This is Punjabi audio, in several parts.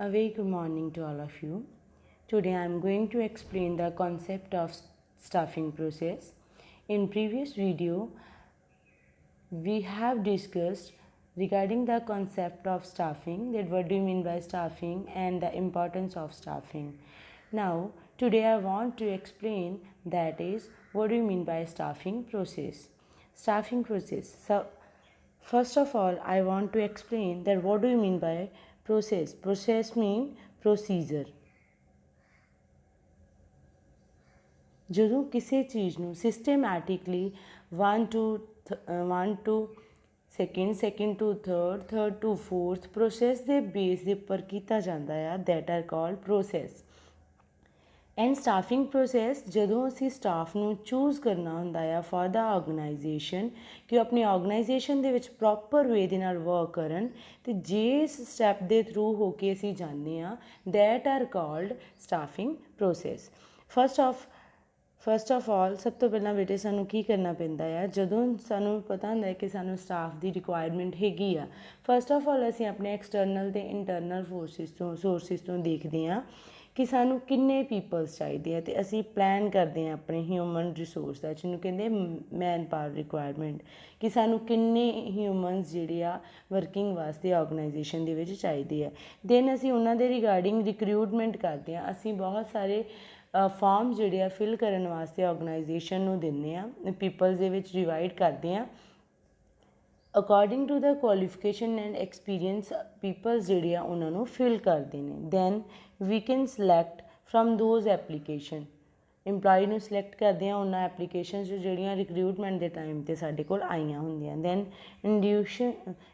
A very good morning to all of you. Today I am going to explain the concept of staffing process. In previous video we have discussed regarding the concept of staffing, that what do you mean by staffing and the importance of staffing. Now today I want to explain, that is, what do you mean by staffing process. Staffing process. So first of all, I want to explain that what do you mean by process. Process mean procedure. ਜਦੋਂ ਕਿਸੇ ਚੀਜ਼ ਨੂੰ systematically 1 to second to third to fourth process ਦੇ ਬੇਸ ਦੇ ਉੱਪਰ ਕੀਤਾ ਜਾਂਦਾ ਆ, that are called process. And staffing process, ਜਦੋਂ ਅਸੀਂ ਸਟਾਫ ਨੂੰ ਚੂਜ਼ ਕਰਨਾ ਹੁੰਦਾ ਆ ਫॉर द ਆਰਗੇਨਾਈਜੇਸ਼ਨ ਕਿ ਉਹ ਆਪਣੀ ਆਰਗੇਨਾਈਜੇਸ਼ਨ ਦੇ ਵਿੱਚ ਪ੍ਰੋਪਰ ਵੇ ਦੇ ਨਾਲ ਵਰਕ ਕਰਨ, ਅਤੇ ਜਿਸ ਸਟੈਪ ਦੇ ਥਰੂ ਹੋ ਕੇ ਅਸੀਂ ਜਾਂਦੇ ਹਾਂ, that R called staffing process. First of all ਸਭ ਤੋਂ ਪਹਿਲਾਂ ਬੇਟੇ ਸਾਨੂੰ ਕੀ ਕਰਨਾ ਪੈਂਦਾ ਆ, ਜਦੋਂ ਸਾਨੂੰ ਪਤਾ ਹੁੰਦਾ ਕਿ ਸਾਨੂੰ ਸਟਾਫ ਦੀ ਰਿਕੁਆਇਰਮੈਂਟ ਹੈਗੀ ਆ, ਫਸਟ ਆਫ ਆਲ ਅਸੀਂ ਆਪਣੇ ਐਕਸਟਰਨਲ ਅਤੇ ਇੰਟਰਨਲ ਸੋਰਸਿਸ ਤੋਂ ਦੇਖਦੇ ਹਾਂ ਕਿ ਸਾਨੂੰ ਕਿੰਨੇ ਪੀਪਲਸ ਚਾਹੀਦੇ ਆ, ਅਤੇ ਅਸੀਂ ਪਲਾਨ ਕਰਦੇ ਹਾਂ ਆਪਣੇ ਹਿਊਮਨ ਰਿਸੋਰਸ ਦਾ, ਜਿਹਨੂੰ ਕਹਿੰਦੇ ਮੈਨ ਪਾਵਰ ਰਿਕੁਆਇਰਮੈਂਟ, ਕਿ ਸਾਨੂੰ ਕਿੰਨੇ ਹਿਊਮਨਸ ਜਿਹੜੇ ਆ ਵਰਕਿੰਗ ਵਾਸਤੇ ਆਰਗੇਨਾਈਜੇਸ਼ਨ ਦੇ ਵਿੱਚ ਚਾਹੀਦੇ ਆ. ਦੈਨ ਅਸੀਂ ਉਹਨਾਂ ਦੇ ਰਿਗਾਰਡਿੰਗ ਰਿਕਰੂਟਮੈਂਟ ਕਰਦੇ ਹਾਂ. ਅਸੀਂ ਬਹੁਤ ਸਾਰੇ ਫਾਰਮ ਜਿਹੜੇ ਆ ਫਿਲ ਕਰਨ ਵਾਸਤੇ ਆਰਗੇਨਾਈਜੇਸ਼ਨ ਨੂੰ ਦਿੰਦੇ ਹਾਂ, ਪੀਪਲਸ ਦੇ ਵਿੱਚ ਡਿਵਾਈਡ ਕਰਦੇ ਹਾਂ according to the qualification and experience. Peoples ਜਿਹੜੇ ਆ ਉਹਨਾਂ ਨੂੰ ਫਿਲ ਕਰਦੇ ਨੇ. Then we can select from those application. Employee ਨੂੰ ਸਿਲੈਕਟ ਕਰਦੇ ਹਾਂ ਉਹਨਾਂ ਐਪਲੀਕੇਸ਼ਨਸ ਜਿਹੜੀਆਂ ਰਿਕਰੂਟਮੈਂਟ ਦੇ ਟਾਈਮ 'ਤੇ ਸਾਡੇ ਕੋਲ ਆਈਆਂ ਹੁੰਦੀਆਂ. ਦੈਨ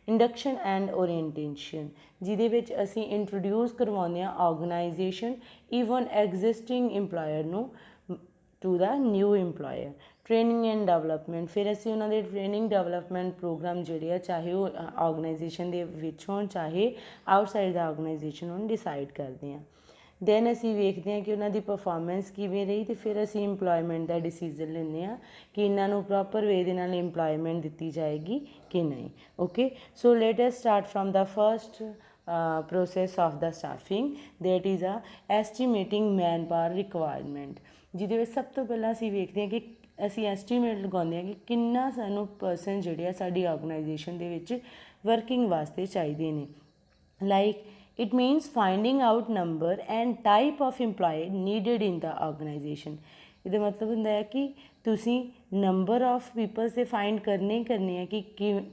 ਇੰਡਕਸ਼ਨ ਐਂਡ ਓਰੀਐਂਟੇਸ਼ਨ, ਜਿਹਦੇ ਵਿੱਚ ਅਸੀਂ ਇੰਟਰੋਡਿਊਸ ਕਰਵਾਉਂਦੇ ਹਾਂ ਆਰਗੇਨਾਈਜੇਸ਼ਨ ਈਵਨ ਐਗਜ਼ਿਸਟਿੰਗ ਇੰਪਲਾਇਰ ਨੂੰ to the new employer. Training and development, ਫਿਰ ਅਸੀਂ ਉਹਨਾਂ ਦੇ ਟ੍ਰੇਨਿੰਗ ਡਿਵੈਲਪਮੈਂਟ ਪ੍ਰੋਗਰਾਮ ਜਿਹੜੇ ਆ, ਚਾਹੇ ਉਹ ਆਰਗੇਨਾਈਜੇਸ਼ਨ ਦੇ ਵਿੱਚ ਹੋਣ ਚਾਹੇ ਆਊਟਸਾਈਡ ਦਾ ਆਰਗੇਨਾਈਜੇਸ਼ਨ ਹੋਣ, ਡਿਸਾਈਡ ਕਰਦੇ ਹਾਂ. ਦੈਨ ਅਸੀਂ ਵੇਖਦੇ ਹਾਂ ਕਿ ਉਹਨਾਂ ਦੀ ਪਰਫੋਰਮੈਂਸ ਕਿਵੇਂ ਰਹੀ, ਅਤੇ ਫਿਰ ਅਸੀਂ ਇੰਪਲੋਇਮੈਂਟ ਦਾ ਡਿਸੀਜ਼ਨ ਲੈਂਦੇ ਹਾਂ ਕਿ ਇਹਨਾਂ ਨੂੰ ਪ੍ਰੋਪਰ ਵੇ ਦੇ ਨਾਲ ਇੰਪਲੋਇਮੈਂਟ ਦਿੱਤੀ ਜਾਏਗੀ ਕਿ ਨਹੀਂ. Okay, so let us start from the first process of the staffing, that is a estimating manpower requirement, ਜਿਹਦੇ ਵਿੱਚ ਸਭ ਤੋਂ ਪਹਿਲਾਂ ਅਸੀਂ ਵੇਖਦੇ ਹਾਂ ਕਿ ਅਸੀਂ ਐਸਟੀਮੇਟ ਲਗਾਉਂਦੇ ਹਾਂ ਕਿ ਕਿੰਨਾ ਸਾਨੂੰ ਪਰਸਨ ਜਿਹੜੇ ਆ ਸਾਡੀ ਆਰਗੇਨਾਈਜੇਸ਼ਨ ਦੇ ਵਿੱਚ ਵਰਕਿੰਗ ਵਾਸਤੇ ਚਾਹੀਦੇ ਨੇ. Like it means finding out number and type of employee needed in the organization. ਇਹਦਾ ਮਤਲਬ ਹੁੰਦਾ ਹੈ ਕਿ ਤੁਸੀਂ ਨੰਬਰ ਆਫ ਪੀਪਲਸ ਦੇ ਫਾਈਂਡ ਕਰਨੇ ਆ ਕਿ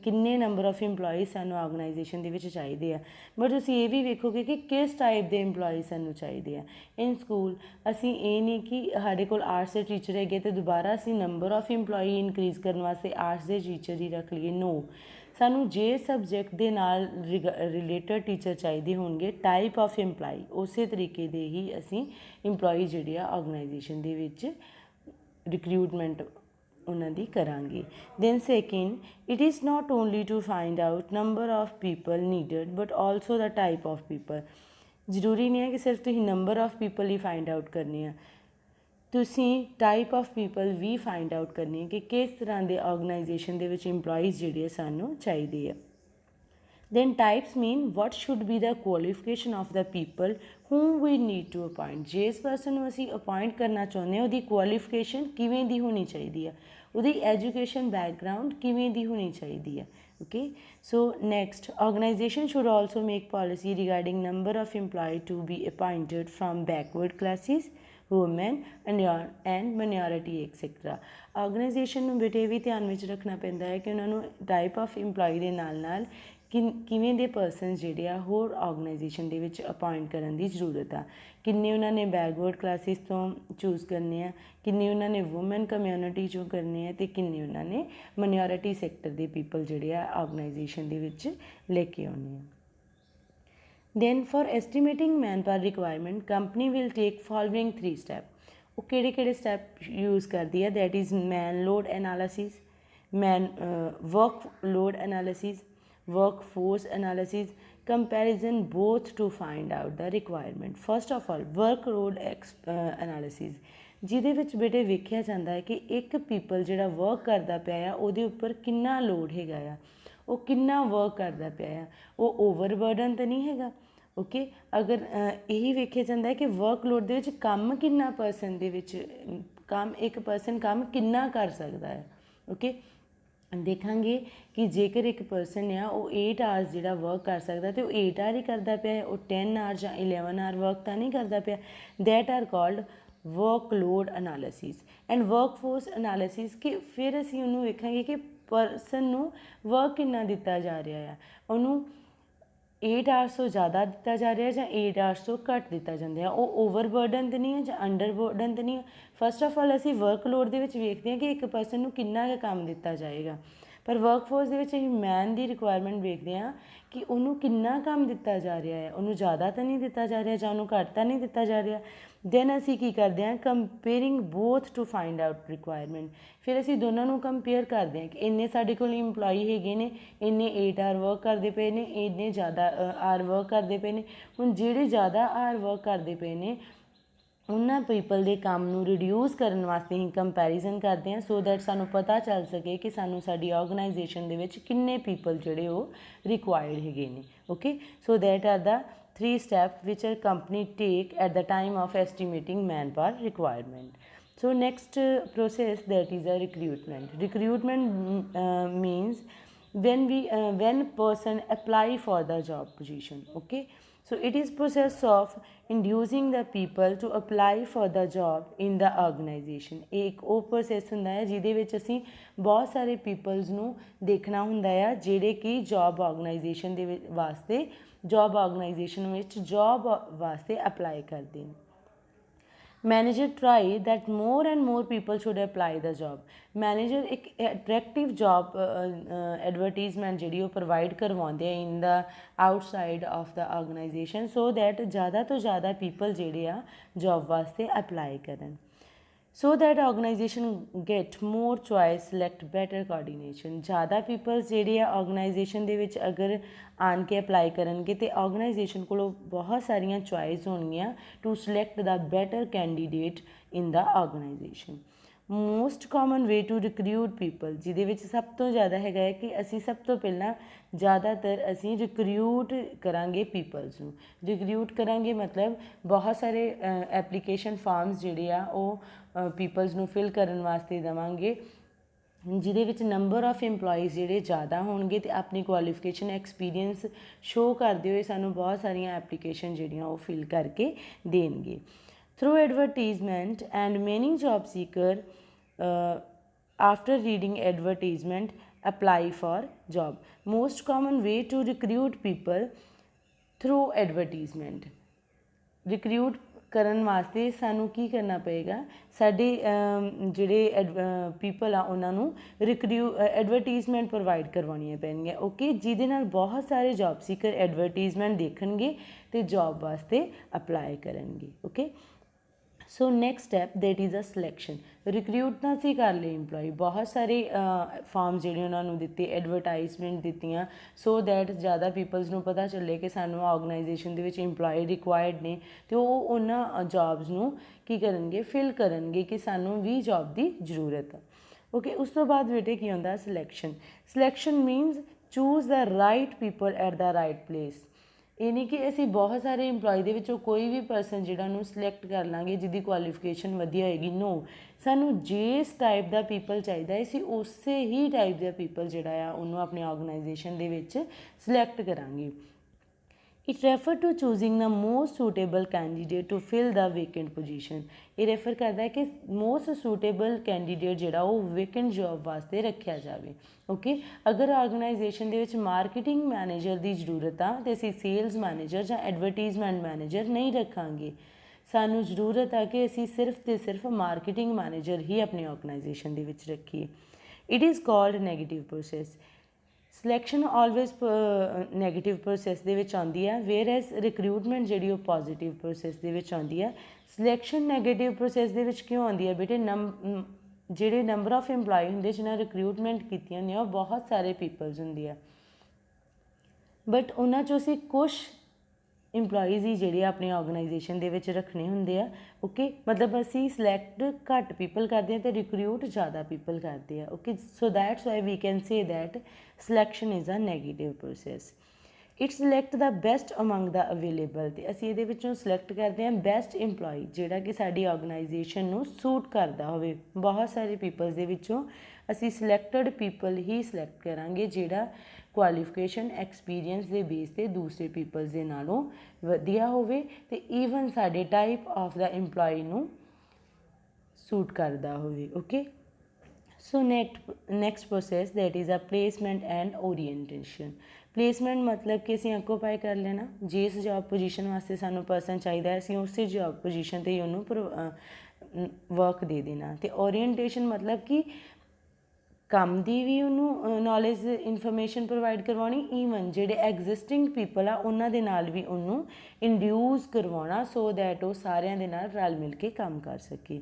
ਕਿੰਨੇ ਨੰਬਰ ਆਫ ਇੰਪਲੋਈ ਸਾਨੂੰ ਆਰਗੇਨਾਈਜੇਸ਼ਨ ਦੇ ਵਿੱਚ ਚਾਹੀਦੇ ਆ, ਬਟ ਤੁਸੀਂ ਇਹ ਵੀ ਵੇਖੋਗੇ ਕਿ ਕਿਸ ਟਾਈਪ ਦੇ ਇੰਪਲੋਈ ਸਾਨੂੰ ਚਾਹੀਦੇ ਆ. ਇਨ ਸਕੂਲ ਅਸੀਂ ਇਹ ਨਹੀਂ ਕਿ ਸਾਡੇ ਕੋਲ ਆਰਟਸ ਦੇ ਟੀਚਰ ਹੈਗੇ ਅਤੇ ਦੁਬਾਰਾ ਅਸੀਂ ਨੰਬਰ ਆਫ ਇੰਪਲੋਈ ਇਨਕਰੀਜ਼ ਕਰਨ ਵਾਸਤੇ ਆਰਟਸ ਦੇ ਟੀਚਰ ਹੀ ਰੱਖ ਲਈਏ. ਨੋ, ਸਾਨੂੰ ਜੇ ਸਬਜੈਕਟ ਦੇ ਨਾਲ ਰਿਲੇਟਡ ਟੀਚਰ ਚਾਹੀਦੇ ਹੋਣਗੇ, ਟਾਈਪ ਆਫ ਇੰਪਲਾਈ, ਉਸੇ ਤਰੀਕੇ ਦੇ ਹੀ ਅਸੀਂ ਇੰਪਲੋਈ ਜਿਹੜੇ ਆ ਆਰਗੇਨਾਈਜੇਸ਼ਨ ਦੇ ਵਿੱਚ ਰਿਕਰੂਟਮੈਂਟ ਉਹਨਾਂ ਦੀ ਕਰਾਂਗੇ. Then second, it is not only to find out number of people needed but also the type of people. ਜ਼ਰੂਰੀ ਨਹੀਂ ਹੈ ਕਿ ਸਿਰਫ ਤੁਸੀਂ ਨੰਬਰ ਆਫ ਪੀਪਲ ਹੀ ਫਾਈਂਡ ਆਊਟ ਕਰਨੇ ਆ, ਤੁਸੀਂ ਟਾਈਪ ਆਫ ਪੀਪਲ ਵੀ ਫਾਈਂਡ ਆਊਟ ਕਰਨੀ ਹੈ ਕਿ ਕਿਸ ਤਰ੍ਹਾਂ ਦੇ ਆਰਗੇਨਾਈਜੇਸ਼ਨ ਦੇ ਵਿੱਚ ਇੰਪਲੋਈਜ਼ ਜਿਹੜੇ ਸਾਨੂੰ ਚਾਹੀਦੇ ਆ. Then types mean what should be the qualification of the people whom we need to appoint. ਜਿਸ ਪਰਸਨ ਨੂੰ ਅਸੀਂ ਅਪਾਇੰਟ ਕਰਨਾ ਚਾਹੁੰਦੇ ਹਾਂ ਉਹਦੀ ਕੁਆਲੀਫਿਕੇਸ਼ਨ ਕਿਵੇਂ ਦੀ ਹੋਣੀ ਚਾਹੀਦੀ ਆ, ਉਹਦੀ ਐਜੂਕੇਸ਼ਨ ਬੈਕਗਰਾਊਂਡ ਕਿਵੇਂ ਦੀ ਹੋਣੀ ਚਾਹੀਦੀ ਆ. Okay, so next, organization should also make policy regarding number of employee to be appointed from backward classes, women and minority etcetera. Organization ਨੂੰ ਬੇਟੇ ਵੀ ਧਿਆਨ ਵਿੱਚ ਰੱਖਣਾ ਪੈਂਦਾ ਹੈ ਕਿ ਉਹਨਾਂ ਨੂੰ ਟਾਈਪ ਆਫ ਇੰਪਲੋਈ ਦੇ ਨਾਲ ਨਾਲ ਕਿਵੇਂ ਦੇ ਪਰਸਨ ਜਿਹੜੇ ਆ ਹੋਰ ਆਰਗੇਨਾਈਜੇਸ਼ਨ ਦੇ ਵਿੱਚ ਅਪਾਇੰਟ ਕਰਨ ਦੀ ਜ਼ਰੂਰਤ ਆ. ਕਿੰਨੇ ਉਹਨਾਂ ਨੇ ਬੈਕਵਰਡ ਕਲਾਸਿਸ ਤੋਂ ਚੂਜ਼ ਕਰਨੇ ਆ, ਕਿੰਨੇ ਉਹਨਾਂ ਨੇ ਵੂਮੈਨ ਕਮਿਊਨਿਟੀ 'ਚੋਂ ਕਰਨੇ ਆ, ਅਤੇ ਕਿੰਨੇ ਉਹਨਾਂ ਨੇ ਮਾਈਨੋਰਿਟੀ ਸੈਕਟਰ ਦੇ ਪੀਪਲ ਜਿਹੜੇ ਆ ਆਰਗੇਨਾਈਜੇਸ਼ਨ ਦੇ ਵਿੱਚ ਲੈ ਕੇ ਆਉਣੇ ਆ. Then for estimating manpower requirement, company will take following 3 steps. ਉਹ ਕਿਹੜੇ ਸਟੈਪ ਯੂਜ਼ ਕਰਦੀ ਹੈ, that is man load analysis, work load analysis, comparison both to find out the requirement. First of all, work load analysis, ਜਿਹਦੇ ਵਿੱਚ ਬੇਟੇ ਵੇਖਿਆ ਜਾਂਦਾ ਹੈ ਕਿ ਇੱਕ ਪੀਪਲ ਜਿਹੜਾ ਵਰਕ ਕਰਦਾ ਪਿਆ ਉਹਦੇ ਉੱਪਰ ਕਿੰਨਾ ਲੋਡ ਹੈਗਾ ਆ, ਉਹ ਕਿੰਨਾ ਵਰਕ ਕਰਦਾ ਪਿਆ ਆ, work force analysis, comparison both to find out the requirement. First of all, work load analysis, ਜਿਹਦੇ ਵਿੱਚ ਬੇਟੇ ਵੇਖਿਆ ਜਾਂਦਾ ਹੈ ਕਿ ਇੱਕ ਪੀਪਲ ਜਿਹੜਾ ਵਰਕ ਕਰਦਾ ਪਿਆ ਆ ਉਹਦੇ ਉੱਪਰ ਕਿੰਨਾ ਲੋਡ ਹੈਗਾ ਆ, ਉਹ ਕਿੰਨਾ ਵਰਕ ਕਰਦਾ ਪਿਆ ਆ, ਉਹ ਓਵਰਬਰਡਨ ਤਾਂ ਨਹੀਂ ਹੈਗਾ, ਓਕੇ। ਅਗਰ ਇਹੀ ਵੇਖਿਆ ਜਾਂਦਾ ਹੈ ਕਿ ਵਰਕਲੋਡ ਦੇ ਵਿੱਚ ਕੰਮ ਕਿੰਨਾ ਪਰਸਨ ਦੇ ਵਿੱਚ ਕੰਮ ਇੱਕ ਪਰਸਨ ਕੰਮ ਕਿੰਨਾ ਕਰ ਸਕਦਾ ਹੈ। ਓਕੇ, ਦੇਖਾਂਗੇ ਕਿ ਜੇਕਰ ਇੱਕ ਪਰਸਨ ਆ ਉਹ 8 ਆਵਰਸ ਜਿਹੜਾ ਵਰਕ ਕਰ ਸਕਦਾ ਤੇ ਉਹ 8 ਆਵਰ ਹੀ ਕਰਦਾ ਪਿਆ ਹੈ, ਉਹ 10 ਆਵਰ ਜਾਂ 11 ਆਵਰ ਵਰਕ ਤਾਂ ਨਹੀਂ ਕਰਦਾ ਪਿਆ। That R called workload analysis and workforce analysis. ਕਿ ਫਿਰ ਅਸੀਂ ਉਹਨੂੰ ਵੇਖਾਂਗੇ ਕਿ ਪਰਸਨ ਨੂੰ ਵਰਕ ਕਿੰਨਾ ਦਿੱਤਾ ਜਾ ਰਿਹਾ ਆ, ਉਹਨੂੰ 8 ਆਵਰਸ ਤੋਂ ਜ਼ਿਆਦਾ ਦਿੱਤਾ ਜਾ ਰਿਹਾ ਜਾਂ 8 ਆਵਰਸ ਤੋਂ ਘੱਟ ਦਿੱਤਾ ਜਾਂਦਾ, ਉਹ ਓਵਰਬਰਡਨ ਤਾਂ ਨਹੀਂ ਹੈ ਜਾਂ ਅੰਡਰਬਰਡਨ ਤਾਂ ਨਹੀਂ ਹੈ। ਫਸਟ ਆਫ ਆਲ ਅਸੀਂ ਵਰਕਲੋਡ ਦੇ ਵਿੱਚ ਵੇਖਦੇ ਹਾਂ ਕਿ ਇੱਕ ਪਰਸਨ ਨੂੰ ਕਿੰਨਾ ਕੁ ਕੰਮ ਦਿੱਤਾ ਜਾਏਗਾ, ਪਰ ਵਰਕਫੋਰਸ ਦੇ ਵਿੱਚ ਅਸੀਂ ਮੈਨ ਦੀ ਰਿਕੁਆਇਰਮੈਂਟ ਵੇਖਦੇ ਹਾਂ ਕਿ ਉਹਨੂੰ ਕਿੰਨਾ ਕੰਮ ਦਿੱਤਾ ਜਾ ਰਿਹਾ ਹੈ, ਉਹਨੂੰ ਜ਼ਿਆਦਾ ਤਾਂ ਨਹੀਂ ਦਿੱਤਾ ਜਾ ਰਿਹਾ ਜਾਂ ਉਹਨੂੰ ਘੱਟ ਤਾਂ ਨਹੀਂ ਦਿੱਤਾ ਜਾ ਰਿਹਾ। ਦੈਨ ਅਸੀਂ ਕੀ ਕਰਦੇ ਹਾਂ, ਕੰਪੇਅਰਿੰਗ ਬੋਥ ਟੂ ਫਾਈਂਡ ਆਊਟ ਰਿਕੁਆਇਰਮੈਂਟ। ਫਿਰ ਅਸੀਂ ਦੋਨਾਂ ਨੂੰ ਕੰਪੇਅਰ ਕਰਦੇ ਹਾਂ ਕਿ ਇੰਨੇ ਸਾਡੇ ਕੋਲ ਇੰਪਲੋਈ ਹੈਗੇ ਨੇ, ਇੰਨੇ 8 ਆਵਰ ਵਰਕ ਕਰਦੇ ਪਏ ਨੇ, ਇੰਨੇ ਜ਼ਿਆਦਾ ਆਰ ਵਰਕ ਕਰਦੇ ਪਏ ਨੇ। ਹੁਣ ਜਿਹੜੇ ਜ਼ਿਆਦਾ ਆਰ ਵਰਕ ਕਰਦੇ ਪਏ ਨੇ ਉਹਨਾਂ ਪੀਪਲ ਦੇ ਕੰਮ ਨੂੰ ਰਿਡਿਊਸ ਕਰਨ ਵਾਸਤੇ ਅਸੀਂ ਕੰਪੈਰੀਜ਼ਨ ਕਰਦੇ ਹਾਂ, ਸੋ ਦੈਟ ਸਾਨੂੰ ਪਤਾ ਚੱਲ ਸਕੇ ਕਿ ਸਾਨੂੰ ਸਾਡੀ ਆਰਗੇਨਾਈਜੇਸ਼ਨ ਦੇ ਵਿੱਚ ਕਿੰਨੇ ਪੀਪਲ ਜਿਹੜੇ ਉਹ ਰਿਕੁਆਇਰਡ ਹੈਗੇ ਨੇ। Okay, so that R the 3 steps which a company take at the time of estimating manpower requirement. So next process, that is a recruitment. Recruitment means when person apply for the job position. Okay, so it is process of inducing the people to apply for the job in the organization. एक वो process ਹੁੰਦਾ ਹੈ ਜਿਹਦੇ ਵਿੱਚ ਅਸੀਂ ਬਹੁਤ ਸਾਰੇ peoples ਨੂੰ ਦੇਖਣਾ ਹੁੰਦਾ ਆ ਜਿਹੜੇ ਕਿ ਜੌਬ ਆਰਗੇਨਾਈਜੇਸ਼ਨ ਦੇ ਵਾਸਤੇ ਜੌਬ ਆਰਗੇਨਾਈਜੇਸ਼ਨ ਵਿੱਚ ਜੌਬ ਵਾਸਤੇ ਅਪਲਾਈ ਕਰਦੇ ਨੇ। Manager try that more and more people should apply the job. Manager ਇੱਕ ਅਟਰੈਕਟਿਵ ਜੌਬ ਐਡਵਰਟੀਜ਼ਮੈਂਟ ਜਿਹੜੀ ਉਹ ਪ੍ਰੋਵਾਈਡ ਕਰਵਾਉਂਦੇ ਆ in the outside of the organisation, so that ਜ਼ਿਆਦਾ ਤੋਂ ਜ਼ਿਆਦਾ ਪੀਪਲ ਜਿਹੜੇ ਆ ਜੌਬ ਵਾਸਤੇ ਅਪਲਾਈ ਕਰਨ, so that organisation get more choice, select better coordination. ਜ਼ਿਆਦਾ ਪੀਪਲਸ ਜਿਹੜੇ ਆ ਆਰਗੇਨਾਈਜੇਸ਼ਨ ਦੇ ਵਿੱਚ ਅਗਰ ਆਣ ਕੇ ਅਪਲਾਈ ਕਰਨਗੇ ਤੇ ਆਰਗੇਨਾਈਜੇਸ਼ਨ ਕੋਲੋਂ ਬਹੁਤ ਸਾਰੀਆਂ ਚੋਇਸ ਹੋਣਗੀਆਂ to select the better candidate in the organization. Most common way to recruit people, ਜਿਹਦੇ ਵਿੱਚ ਸਭ ਤੋਂ ਜ਼ਿਆਦਾ ਹੈਗਾ ਹੈ ਕਿ ਅਸੀਂ ਸਭ ਤੋਂ ਪਹਿਲਾਂ ਜ਼ਿਆਦਾਤਰ ਅਸੀਂ ਰਿਕਰੂਟ ਕਰਾਂਗੇ ਪੀਪਲਸ ਨੂੰ। ਰਿਕਰੂਟ ਕਰਾਂਗੇ ਮਤਲਬ ਬਹੁਤ ਸਾਰੇ ਐਪਲੀਕੇਸ਼ਨ ਫਾਰਮਸ ਜਿਹੜੇ ਆ ਉਹ ਪੀਪਲਸ ਨੂੰ ਫਿਲ ਕਰਨ ਵਾਸਤੇ ਦੇਵਾਂਗੇ ਜਿਹਦੇ ਵਿੱਚ ਨੰਬਰ ਆਫ ਇੰਪਲੋਈਜ਼ ਜਿਹੜੇ ਜ਼ਿਆਦਾ ਹੋਣਗੇ ਅਤੇ ਆਪਣੀ ਕੁਆਲੀਫਿਕੇਸ਼ਨ ਐਕਸਪੀਰੀਅੰਸ ਸ਼ੋਅ ਕਰਦੇ ਹੋਏ ਸਾਨੂੰ ਬਹੁਤ ਸਾਰੀਆਂ ਐਪਲੀਕੇਸ਼ਨ ਜਿਹੜੀਆਂ ਉਹ ਫਿਲ ਕਰਕੇ ਦੇਣਗੇ। ਥਰੂ ਐਡਵਰਟੀਜ਼ਮੈਂਟ ਐਂਡ ਮੈਨੀ job Sikar after reading advertisement apply for job. Most common way to recruit people through advertisement. Recruit ਕਰਨ ਵਾਸਤੇ ਸਾਨੂੰ ਕੀ ਕਰਨਾ ਪਏਗਾ, ਸਾਡੇ ਜਿਹੜੇ ਪੀਪਲ ਆ ਉਹਨਾਂ ਨੂੰ ਐਡਵਰਟੀਜ਼ਮੈਂਟ ਪ੍ਰੋਵਾਈਡ ਕਰਵਾਉਣੀਆਂ ਪੈਣਗੀਆਂ। ਓਕੇ, ਜਿਹਦੇ ਨਾਲ ਬਹੁਤ ਸਾਰੇ ਜੌਬ ਸੀਕਰ ਐਡਵਰਟੀਜ਼ਮੈਂਟ ਦੇਖਣਗੇ ਅਤੇ ਜੌਬ ਵਾਸਤੇ ਅਪਲਾਈ ਕਰਨਗੇ। Okay, so next step that is a selection. Recruit ਤਾਂ ਅਸੀਂ ਕਰ ਲਏ ਇੰਪਲੋਈ, ਬਹੁਤ ਸਾਰੇ ਫਾਰਮ ਜਿਹੜੇ ਉਹਨਾਂ ਨੂੰ ਦਿੱਤੇ, ਐਡਵਰਟਾਈਜ਼ਮੈਂਟ ਦਿੱਤੀਆਂ ਸੋ ਦੈਟ ਜ਼ਿਆਦਾ ਪੀਪਲਸ ਨੂੰ ਪਤਾ ਚੱਲੇ ਕਿ ਸਾਨੂੰ ਆਰਗੇਨਾਈਜੇਸ਼ਨ ਦੇ ਵਿੱਚ ਇੰਪਲੋਈ ਰਿਕੁਆਇਰਡ ਨੇ ਅਤੇ ਉਹ ਉਹਨਾਂ ਜੌਬਸ ਨੂੰ ਕੀ ਕਰਨਗੇ, ਫਿਲ ਕਰਨਗੇ ਕਿ ਸਾਨੂੰ ਵੀ ਜੌਬ ਦੀ ਜ਼ਰੂਰਤ ਆ। ਓਕੇ, ਉਸ ਤੋਂ ਬਾਅਦ ਬੇਟੇ ਕੀ ਹੁੰਦਾ, selection. Selection means choose the right people at the right place. ਇਹ ਨਹੀਂ ਕਿ ਅਸੀਂ ਬਹੁਤ ਸਾਰੇ ਇੰਪਲੋਈ ਦੇ ਵਿੱਚੋਂ ਕੋਈ ਵੀ ਪਰਸਨ ਜਿਹੜਾ ਉਹਨੂੰ ਸਿਲੈਕਟ ਕਰ ਲਾਂਗੇ ਜਿਹਦੀ ਕੁਆਲੀਫਿਕੇਸ਼ਨ ਵਧੀਆ ਹੋਏਗੀ। ਨੋ, ਸਾਨੂੰ ਜਿਸ ਟਾਈਪ ਦਾ ਪੀਪਲ ਚਾਹੀਦਾ ਅਸੀਂ ਉਸੇ ਹੀ ਟਾਈਪ ਦਾ ਪੀਪਲ ਜਿਹੜਾ ਆ ਉਹਨੂੰ ਆਪਣੇ ਆਰਗੇਨਾਈਜੇਸ਼ਨ ਦੇ ਵਿੱਚ ਸਿਲੈਕਟ ਕਰਾਂਗੇ। It refer to choosing the most suitable candidate to fill the vacant position. ਇਹ ਰੈਫਰ ਕਰਦਾ ਹੈ ਕਿ ਮੋਸਟ ਸੂਟੇਬਲ ਕੈਂਡੀਡੇਟ ਜਿਹੜਾ ਉਹ ਵੇਕੈਂਟ ਜੋਬ ਵਾਸਤੇ ਰੱਖਿਆ ਜਾਵੇ। ਓਕੇ, ਅਗਰ ਆਰਗੇਨਾਈਜੇਸ਼ਨ ਦੇ ਵਿੱਚ ਮਾਰਕੀਟਿੰਗ ਮੈਨੇਜਰ ਦੀ ਜ਼ਰੂਰਤ ਆ ਅਤੇ ਅਸੀਂ ਸੇਲਸ ਮੈਨੇਜਰ ਜਾਂ ਐਡਵਰਟੀਜ਼ਮੈਂਟ ਮੈਨੇਜਰ ਨਹੀਂ ਰੱਖਾਂਗੇ। ਸਾਨੂੰ ਜ਼ਰੂਰਤ ਆ ਕਿ ਅਸੀਂ ਸਿਰਫ ਅਤੇ ਸਿਰਫ ਮਾਰਕੀਟਿੰਗ ਮੈਨੇਜਰ ਹੀ ਆਪਣੀ ਆਰਗੇਨਾਈਜੇਸ਼ਨ ਦੇ ਵਿੱਚ ਰੱਖੀਏ। It is called negative process. Selection always negative process ਦੇ ਵਿੱਚ ਆਉਂਦੀ ਹੈ, ਵੇਅਰ ਐਜ਼ ਰਿਕਰੂਟਮੈਂਟ ਜਿਹੜੀ ਉਹ ਪੋਜ਼ੀਟਿਵ ਪ੍ਰੋਸੈਸ ਦੇ ਵਿੱਚ ਆਉਂਦੀ ਹੈ। ਸਿਲੈਕਸ਼ਨ ਨੈਗੇਟਿਵ ਪ੍ਰੋਸੈਸ ਦੇ ਵਿੱਚ ਕਿਉਂ ਆਉਂਦੀ ਹੈ ਬੇਟੇ, ਜਿਹੜੇ ਨੰਬਰ ਆਫ ਇੰਪਲਾਈ ਹੁੰਦੇ ਜਿਹਨਾਂ ਰਿਕਰੂਟਮੈਂਟ ਕੀਤੀਆਂ ਹੁੰਦੀਆਂ ਉਹ ਬਹੁਤ ਸਾਰੇ ਪੀਪਲਸ ਹੁੰਦੇ ਆ, ਬਟ ਉਹਨਾਂ 'ਚੋਂ ਅਸੀਂ ਕੁਛ ਇੰਪਲੋਈਜ਼ ਹੀ ਜਿਹੜੇ ਆਪਣੀ ਆਰਗੇਨਾਈਜੇਸ਼ਨ ਦੇ ਵਿੱਚ ਰੱਖਣੇ ਹੁੰਦੇ ਆ। ਓਕੇ, ਮਤਲਬ ਅਸੀਂ ਸਿਲੈਕਟ ਘੱਟ ਪੀਪਲ ਕਰਦੇ ਹਾਂ ਅਤੇ ਰਿਕਰੂਟ ਜ਼ਿਆਦਾ ਪੀਪਲ ਕਰਦੇ ਆ। Okay, so that's why we can say that selection is a negative process. It select the best among the available, ਅਤੇ ਅਸੀਂ ਇਹਦੇ ਵਿੱਚੋਂ ਸਿਲੈਕਟ ਕਰਦੇ ਹਾਂ ਬੈਸਟ ਇੰਪਲੋਈ ਜਿਹੜਾ ਕਿ ਸਾਡੀ ਆਰਗੇਨਾਈਜੇਸ਼ਨ ਨੂੰ ਸੂਟ ਕਰਦਾ ਹੋਵੇ। ਬਹੁਤ ਸਾਰੇ ਪੀਪਲਸ ਦੇ ਵਿੱਚੋਂ ਅਸੀਂ ਸਿਲੈਕਟਡ ਪੀਪਲ ਹੀ ਸਿਲੈਕਟ ਕਰਾਂਗੇ ਜਿਹੜਾ ਕੁਆਲੀਫਿਕੇਸ਼ਨ ਐਕਸਪੀਰੀਅੰਸ ਦੇ ਬੇਸ 'ਤੇ ਦੂਸਰੇ ਪੀਪਲਸ ਦੇ ਨਾਲੋਂ ਵਧੀਆ ਹੋਵੇ ਅਤੇ ਈਵਨ ਸਾਡੇ ਟਾਈਪ ਆਫ ਦਾ ਇੰਪਲੋਈ ਨੂੰ ਸੂਟ ਕਰਦਾ ਹੋਵੇ। Okay, so next process that is a placement and orientation. Placement ਮਤਲਬ ਕਿ ਅਸੀਂ ਆਕੂਪਾਈ ਕਰ ਲੈਣਾ, ਜਿਸ ਜੋਬ ਪੋਜੀਸ਼ਨ ਵਾਸਤੇ ਸਾਨੂੰ ਪਰਸਨ ਚਾਹੀਦਾ ਅਸੀਂ ਉਸੇ ਜੋਬ ਪੋਜੀਸ਼ਨ 'ਤੇ ਹੀ ਉਹਨੂੰ ਵਰਕ ਦੇ ਦੇਣਾ। ਅਤੇ ਓਰੀਐਂਟੇਸ਼ਨ ਮਤਲਬ ਕਿ ਕੰਮ ਦੀ ਵੀ ਉਹਨੂੰ ਨੌਲੇਜ ਇਨਫੋਰਮੇਸ਼ਨ ਪ੍ਰੋਵਾਈਡ ਕਰਵਾਉਣੀ, ਈਵਨ ਜਿਹੜੇ ਐਗਜ਼ਿਸਟਿੰਗ ਪੀਪਲ ਆ ਉਹਨਾਂ ਦੇ ਨਾਲ ਵੀ ਉਹਨੂੰ ਇੰਡਿਊਸ ਕਰਵਾਉਣਾ ਸੋ ਦੈਟ ਉਹ ਸਾਰਿਆਂ ਦੇ ਨਾਲ ਰਲ ਮਿਲ ਕੇ ਕੰਮ ਕਰ ਸਕੇ।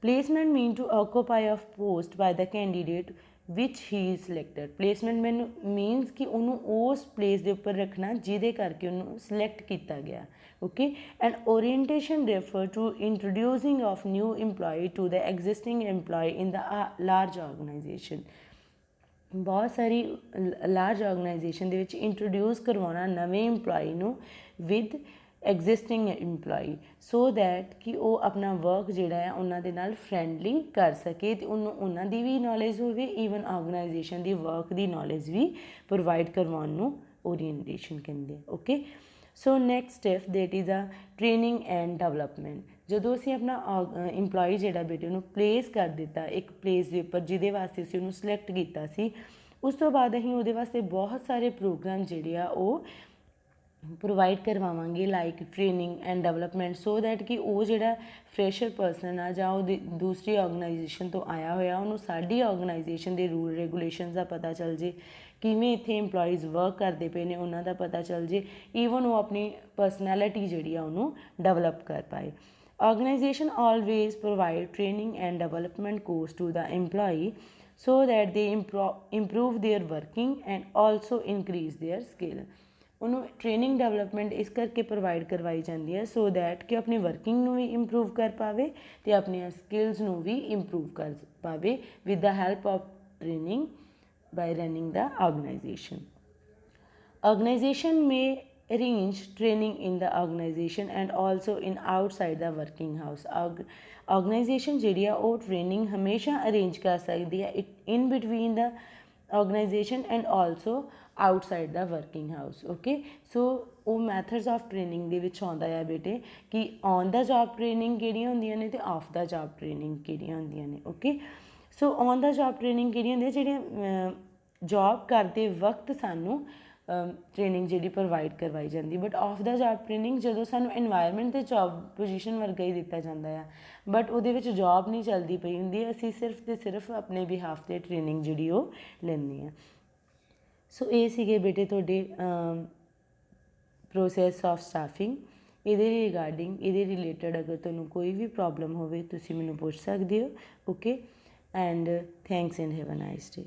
Placement mean to occupy of post by the candidate which he is selected. Placement ਮੈਨੂੰ ਮੀਨਸ ਕਿ ਉਹਨੂੰ ਉਸ ਪਲੇਸ ਦੇ ਉੱਪਰ ਰੱਖਣਾ ਜਿਹਦੇ ਕਰਕੇ ਉਹਨੂੰ ਸਿਲੈਕਟ ਕੀਤਾ ਗਿਆ। Okay, and orientation refer to introducing of new employee to the existing employee in the large organisation. ਬਹੁਤ ਸਾਰੀ ਲਾਰਜ ਆਰਗੇਨਾਈਜੇਸ਼ਨ ਦੇ ਵਿੱਚ ਇੰਟਰੋਡਿਊਸ ਕਰਵਾਉਣਾ ਨਵੇਂ ਇੰਪਲੋਈ ਨੂੰ with existing employee so that ਕਿ ਉਹ ਆਪਣਾ ਵਰਕ ਜਿਹੜਾ ਆ ਉਹਨਾਂ ਦੇ ਨਾਲ ਫਰੈਂਡਲੀ ਕਰ ਸਕੇ ਅਤੇ ਉਹਨੂੰ ਉਹਨਾਂ ਦੀ ਵੀ ਨੌਲੇਜ ਹੋਵੇ, ਈਵਨ ਆਰਗੇਨਾਈਜੇਸ਼ਨ ਦੀ ਵਰਕ ਦੀ ਨੌਲੇਜ ਵੀ ਪ੍ਰੋਵਾਈਡ ਕਰਵਾਉਣ ਨੂੰ ਓਰੀਐਂਟੇਸ਼ਨ ਕਹਿੰਦੇ ਆ। Okay, so next step that is ਆ ਟ੍ਰੇਨਿੰਗ ਐਂਡ ਡਿਵੈਲਪਮੈਂਟ। ਜਦੋਂ ਅਸੀਂ ਆਪਣਾ ਇੰਪਲੋਈ ਜਿਹੜਾ ਬੇਟੇ ਉਹਨੂੰ ਪਲੇਸ ਕਰ ਦਿੱਤਾ ਇੱਕ ਪਲੇਸ ਦੇ ਉੱਪਰ ਜਿਹਦੇ ਵਾਸਤੇ ਅਸੀਂ ਉਹਨੂੰ ਸਿਲੈਕਟ ਕੀਤਾ ਸੀ, ਉਸ ਤੋਂ ਬਾਅਦ ਅਸੀਂ ਉਹਦੇ ਵਾਸਤੇ ਬਹੁਤ ਸਾਰੇ ਪ੍ਰੋਗਰਾਮ ਜਿਹੜੇ ਆ ਉਹ ਪ੍ਰੋਵਾਈਡ ਕਰਵਾਵਾਂਗੇ like training and development so that ਕਿ ਉਹ ਜਿਹੜਾ ਫਰੈਸ਼ਰ ਪਰਸਨ ਆ ਜਾਂ ਉਹ ਦੂਸਰੀ ਆਰਗੇਨਾਈਜੇਸ਼ਨ ਤੋਂ ਆਇਆ ਹੋਇਆ ਉਹਨੂੰ ਸਾਡੀ ਆਰਗੇਨਾਈਜੇਸ਼ਨ ਦੇ ਰੂਲ ਰੈਗੂਲੇਸ਼ਨਸ ਦਾ ਪਤਾ ਚੱਲ ਜੇ, ਕਿਵੇਂ ਇੱਥੇ ਇੰਪਲੋਈਜ਼ ਵਰਕ ਕਰਦੇ ਪਏ ਨੇ ਉਹਨਾਂ ਦਾ ਪਤਾ ਚੱਲ ਜੇ, ਈਵਨ ਉਹ ਆਪਣੀ ਪਰਸਨੈਲਿਟੀ ਜਿਹੜੀ ਆ ਉਹਨੂੰ ਡਿਵੈਲਪ ਕਰ ਪਾਏ। Organization always provide training and development course to the employee so that they improve their working and also increase their skill। ਉਹਨੂੰ ਟ੍ਰੇਨਿੰਗ ਡਿਵੈਲਪਮੈਂਟ ਇਸ ਕਰਕੇ ਪ੍ਰੋਵਾਈਡ ਕਰਵਾਈ ਜਾਂਦੀ ਹੈ ਸੋ ਦੈਟ ਕਿ ਆਪਣੀ ਵਰਕਿੰਗ ਨੂੰ ਵੀ ਇੰਪਰੂਵ ਕਰ ਪਾਵੇ ਅਤੇ ਆਪਣੀਆਂ ਸਕਿੱਲਸ ਨੂੰ ਵੀ ਇੰਪਰੂਵ ਕਰ ਪਾਵੇ with the help of training by running the organization. Organization may arrange training in the organization and also in outside the working house। Organization ਜਿਹੜੀ ਆ ਉਹ ਟ੍ਰੇਨਿੰਗ ਹਮੇਸ਼ਾ ਅਰੇਂਜ ਕਰ ਸਕਦੀ ਹੈ in between the organization and also outside the working house। Okay, so ਉਹ ਮੈਥਡਸ ਆਫ ਟ੍ਰੇਨਿੰਗ ਦੇ ਵਿੱਚ ਆਉਂਦਾ ਆ ਬੇਟੇ ਕਿ ਔਨ ਦਾ ਜੋਬ ਟ੍ਰੇਨਿੰਗ ਕਿਹੜੀਆਂ ਹੁੰਦੀਆਂ ਨੇ ਅਤੇ ਆਫ ਦਾ ਜੋਬ ਟ੍ਰੇਨਿੰਗ ਕਿਹੜੀਆਂ ਹੁੰਦੀਆਂ ਨੇ। Okay, so on the job training ਕਿਹੜੀਆਂ ਹੁੰਦੀਆਂ ਜਿਹੜੀਆਂ ਜੋਬ ਕਰਦੇ ਵਕਤ ਸਾਨੂੰ ਟ੍ਰੇਨਿੰਗ ਜਿਹੜੀ ਪ੍ਰੋਵਾਈਡ ਕਰਵਾਈ ਜਾਂਦੀ, but of the job training ਜਦੋਂ ਸਾਨੂੰ ਇਨਵਾਇਰਮੈਂਟ ਅਤੇ ਜੋਬ ਪੋਜੀਸ਼ਨ ਵਰਗਾ ਹੀ ਦਿੱਤਾ ਜਾਂਦਾ ਆ ਬਟ ਉਹਦੇ ਵਿੱਚ ਜੋਬ ਨਹੀਂ ਚੱਲਦੀ ਪਈ ਹੁੰਦੀ, ਅਸੀਂ ਸਿਰਫ ਅਤੇ ਸਿਰਫ ਆਪਣੇ ਬਿਹਾਫ 'ਤੇ ਟ੍ਰੇਨਿੰਗ ਜਿਹੜੀ ਉਹ ਲੈਂਦੇ ਹਾਂ। ਸੋ ਇਹ ਸੀਗੇ ਬੇਟੇ ਤੁਹਾਡੇ ਪ੍ਰੋਸੈਸ ਆਫ ਸਟਾਫਿੰਗ। ਇਹਦੇ ਰਿਗਾਰਡਿੰਗ ਇਹਦੇ ਰਿਲੇਟਡ ਅਗਰ ਤੁਹਾਨੂੰ ਕੋਈ ਵੀ ਪ੍ਰੋਬਲਮ ਹੋਵੇ ਤੁਸੀਂ ਮੈਨੂੰ ਪੁੱਛ ਸਕਦੇ ਹੋ। Okay, and thanks and have a nice day.